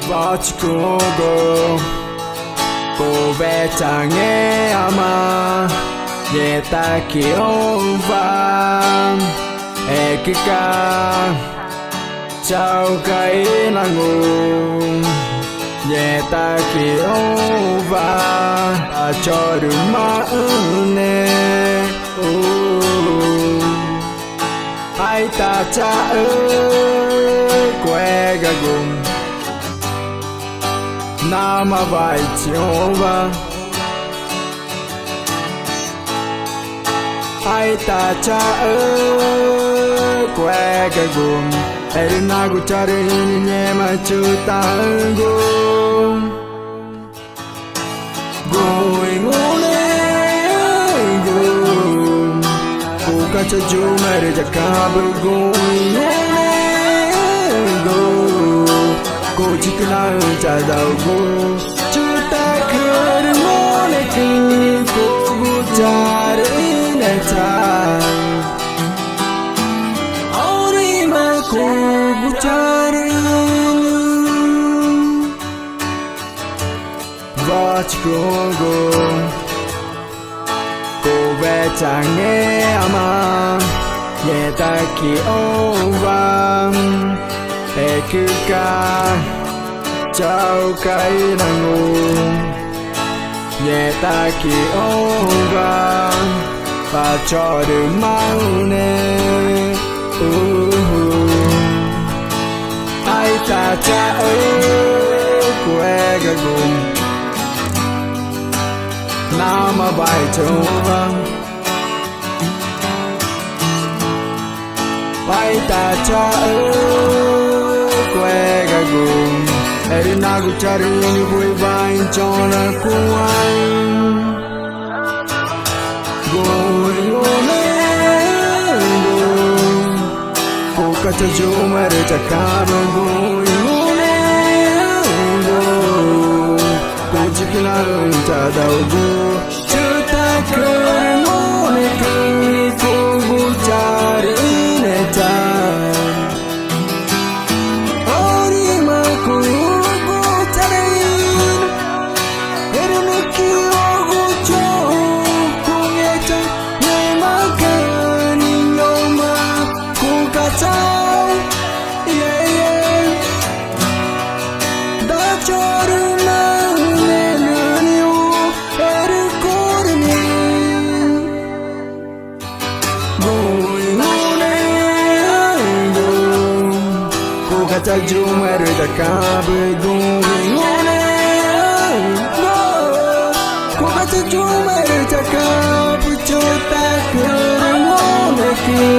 버티고 고배장에 아마 예딱 귀여운 밤 애기가 저가이 나고 예딱 귀여운 밤 저를 마음에 ai ta cha ơi quê ga gum nam vai chiova ai ta cha ơi quê ga gum erina gu chare nye ma chu ta gum going on Kacha jumere jakab going go go chikna chadao go chuta khar mone ki ko gujar ineta auri ma ko gujar vach go 배짱에 아마 예다키 오밤 에크가 저가이랑오 예다키 오밤 바쳐를 마우네 아이타짜을 구해가고 Nama vai chova vai ta cha que ga gum erina gu chari ni vui vai chona kuai goi ole ko ka cha jo mere cha ka goi ole Chikna cha dao go chuta kar mone ki ko gujar ineta auri ma ko gujar erne ki ogu cho ko eta ne ma kani no ma ko ka cha da choru Kacha jumere jakab going on Kacha jumere jakab chuta khar mone ki